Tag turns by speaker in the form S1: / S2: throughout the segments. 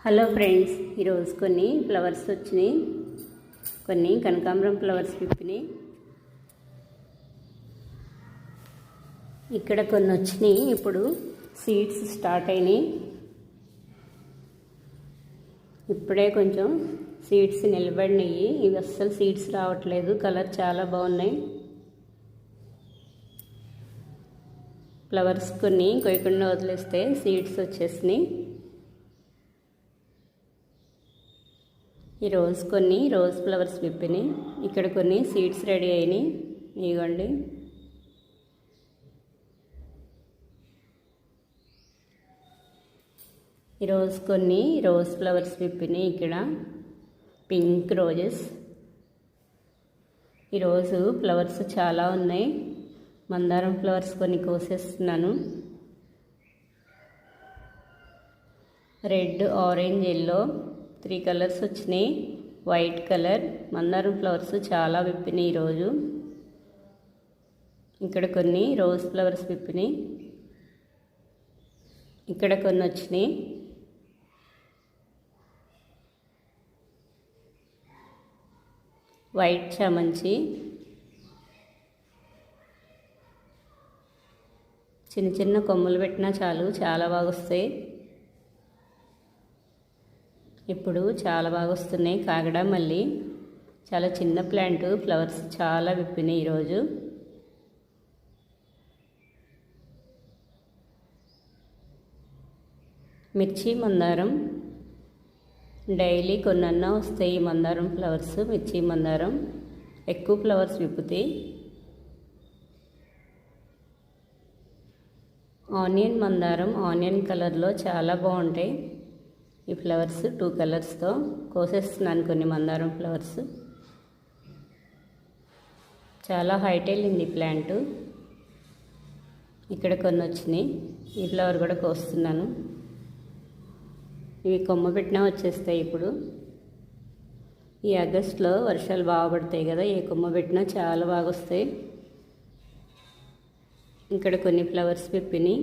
S1: Hello friends, ఈరోజు కొన్ని flowers వచ్చినాయి. కొన్ని కనకాంబరం ఫ్లవర్స్ విప్పినాయి. ఇక్కడ కొన్ని వచ్చినాయి. ఇప్పుడు సీడ్స్ స్టార్ట్ అయినాయి. ఇప్పుడే కొంచెం సీడ్స్ నిలబడినాయి. ఇవి అస్సలు సీడ్స్ రావట్లేదు. కలర్ చాలా బాగున్నాయి. ఫ్లవర్స్ కొన్ని కొయ్యకుండా వదిలేస్తే సీడ్స్ వచ్చేసినాయి. ఈరోజు కొన్ని రోజ్ ఫ్లవర్స్ విప్పినాయి. ఇక్కడ కొన్ని సీడ్స్ రెడీ అయినాయి. ఇదిగోండి. ఈరోజు కొన్ని రోజ్ ఫ్లవర్స్ విప్పినాయి. ఇక్కడ పింక్ రోజెస్. ఈరోజు ఫ్లవర్స్ చాలా ఉన్నాయి. మందారం ఫ్లవర్స్ కొన్ని కోసేస్తున్నాను. రెడ్, ఆరెంజ్, ఎల్లో 3 కలర్స్ వచ్చినాయి. వైట్ కలర్ మందారం ఫ్లవర్స్ చాలా విప్పినాయి ఈరోజు. ఇక్కడ కొన్ని రోజ్ ఫ్లవర్స్ విప్పినాయి. ఇక్కడ కొన్ని వచ్చినాయి. వైట్ చామంతి, చిన్న చిన్న కొమ్మలు పెట్టినా చాలు, చాలా బాగా వస్తాయి. ఇప్పుడు చాలా బాగా వస్తున్నాయి. కాగడ మళ్ళీ చాలా చిన్న ప్లాంట్, ఫ్లవర్స్ చాలా విప్పినాయి ఈరోజు. మిర్చి మందారం డైలీ కొన్నన్నా వస్తాయి. మందారం ఫ్లవర్స్, మిర్చి మందారం ఎక్కువ ఫ్లవర్స్ విప్పుతాయి. ఆనియన్ మందారం ఆనియన్ కలర్లో చాలా బాగుంటాయి. ఈ ఫ్లవర్స్ 2 కలర్స్తో కోసేస్తున్నాను. కొన్ని మందారం ఫ్లవర్స్ చాలా హైట్ వెళ్ళింది ప్లాంట్. ఇక్కడ కొన్ని వచ్చినాయి. ఈ ఫ్లవర్ కూడా కోస్తున్నాను. ఇవి కొమ్మ పెట్టినా వచ్చేస్తాయి. ఇప్పుడు ఈ ఆగస్టులో వర్షాలు బాగా పడతాయి కదా, ఏ కొమ్మ పెట్టినా చాలా బాగా వస్తాయి. ఇక్కడ కొన్ని ఫ్లవర్స్ విప్పినాయి.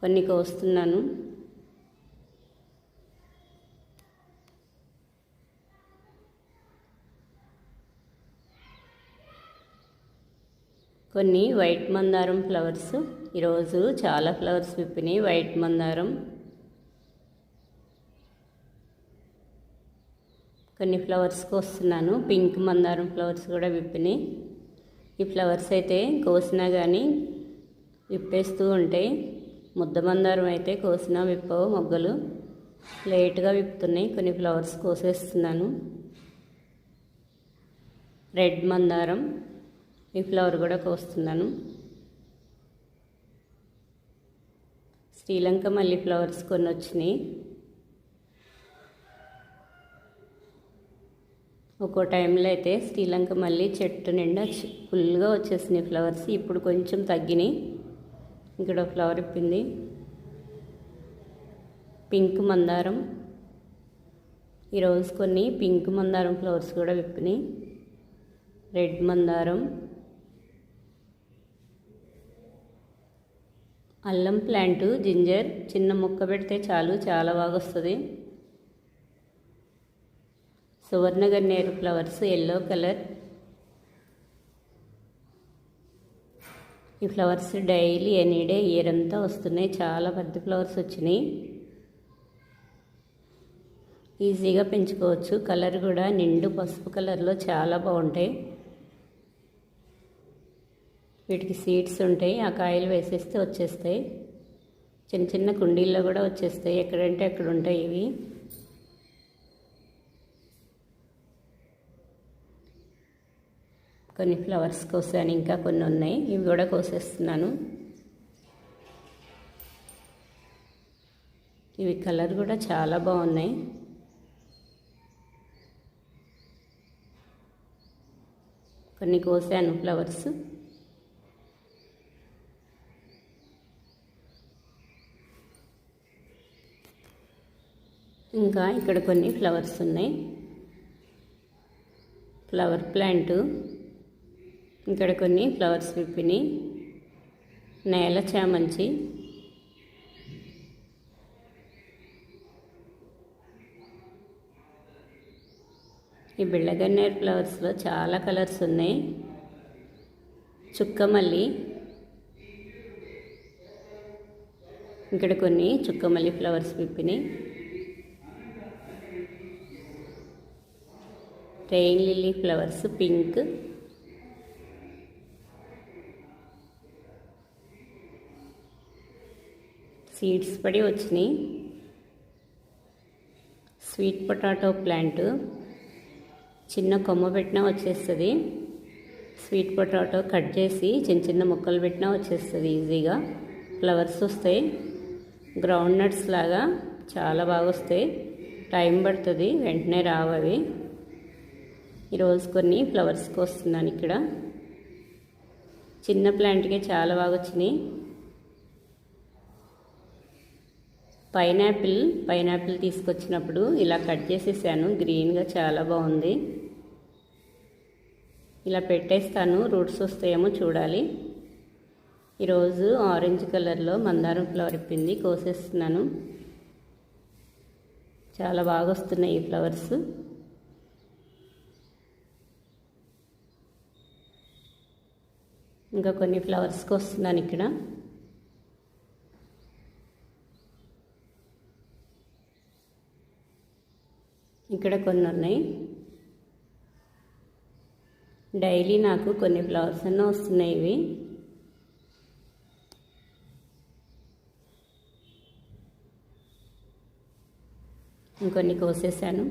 S1: కొన్ని కోస్తున్నాను. కొన్ని వైట్ మందారం ఫ్లవర్స్. ఈరోజు చాలా ఫ్లవర్స్ విప్పినాయి. వైట్ మందారం, కొన్ని ఫ్లవర్స్ కోస్తున్నాను. పింక్ మందారం ఫ్లవర్స్ కూడా విప్పినాయి. ఈ ఫ్లవర్స్ అయితే కోసినా కానీ విప్పేస్తూ ఉంటాయి. ముద్ద మందారం అయితే కోసినా విప్పవు, మొగ్గలు లేట్గా విప్పుతున్నాయి. కొన్ని ఫ్లవర్స్ కోసేస్తున్నాను. రెడ్ మందారం, ఈ ఫ్లవర్ కూడా కోస్తున్నాను. శ్రీలంక మల్లె ఫ్లవర్స్ కొన్ని వచ్చినాయి. ఒక్కో టైంలో అయితే శ్రీలంక మల్లె చెట్టు నిండా ఫుల్గా వచ్చేసినాయి ఫ్లవర్స్. ఇప్పుడు కొంచెం తగ్గినాయి. ఇక్కడ ఫ్లవర్ ఇప్పింది. పింక్ మందారం, ఈరోజు కొన్ని పింక్ మందారం ఫ్లవర్స్ కూడా విప్పినాయి. రెడ్ మందారం, అల్లం ప్లాంట్ జింజర్ చిన్న మొక్క పెడితే చాలు, చాలా బాగా వస్తుంది. సువర్ణగన్నేరు ఫ్లవర్స్ ఎల్లో కలర్. ఈ ఫ్లవర్స్ డైలీ ఎనీడే ఇయర్ అంతా వస్తున్నాయి. చాలా పెద్ద ఫ్లవర్స్ వచ్చినాయి. ఈజీగా పెంచుకోవచ్చు. కలర్ కూడా నిండు పసుపు కలర్లో చాలా బాగుంటాయి. వీటికి సీడ్స్ ఉంటాయి. ఆ కాయలు వేసేస్తే వచ్చేస్తాయి. చిన్న చిన్న కుండీల్లో కూడా వచ్చేస్తాయి. ఎక్కడంటే అక్కడ ఉంటాయి ఇవి. కొన్ని ఫ్లవర్స్ కోసాను, ఇంకా కొన్ని ఉన్నాయి. ఇవి కూడా కోసేస్తున్నాను. ఇవి కలర్ కూడా చాలా బాగున్నాయి. కొన్ని కోసాను ఫ్లవర్స్. ఇంకా ఇక్కడ కొన్ని ఫ్లవర్స్ ఉన్నాయి. ఫ్లవర్ ప్లాంట్, ఇక్కడ కొన్ని ఫ్లవర్స్ విప్పినాయి. నేల చామంతి, ఈ బిళ్ళగన్నేరు ఫ్లవర్స్లో చాలా కలర్స్ ఉన్నాయి. చుక్కమల్లి, ఇక్కడ కొన్ని చుక్కమల్లి ఫ్లవర్స్ విప్పినాయి. Rain lily flowers pink, seeds పడి వచ్చినాయి. స్వీట్ పొటాటో ప్లాంట్ చిన్న కొమ్మ పెట్టినా వచ్చేస్తుంది. స్వీట్ పొటాటో కట్ చేసి చిన్న చిన్న ముక్కలు పెట్టినా వచ్చేస్తుంది ఈజీగా. ఫ్లవర్స్ వస్తాయి, గ్రౌండ్ నట్స్ లాగా చాలా బాగా వస్తాయి. టైం పడుతుంది, వెంటనే రావు అవి. ఈరోజు కొన్ని ఫ్లవర్స్కి వస్తున్నాను. ఇక్కడ చిన్న ప్లాంట్కే చాలా బాగా వచ్చినాయి. పైనాపిల్ తీసుకొచ్చినప్పుడు ఇలా కట్ చేసేసాను. గ్రీన్గా చాలా బాగుంది. ఇలా పెట్టేస్తాను, రూట్స్ వస్తాయేమో చూడాలి. ఈరోజు ఆరెంజ్ కలర్లో మందారం ఫ్లవర్ ఇప్పింది, కోసేస్తున్నాను. చాలా బాగా వస్తున్నాయి ఈ ఫ్లవర్స్. ఇంకా కొన్ని ఫ్లవర్స్కి వస్తున్నాను. ఇక్కడ ఇక్కడ కొన్ని ఉన్నాయి. డైలీ నాకు కొన్ని ఫ్లవర్స్ అన్నీ వస్తున్నాయి. ఇవి ఇంకొన్ని కోసేసాను.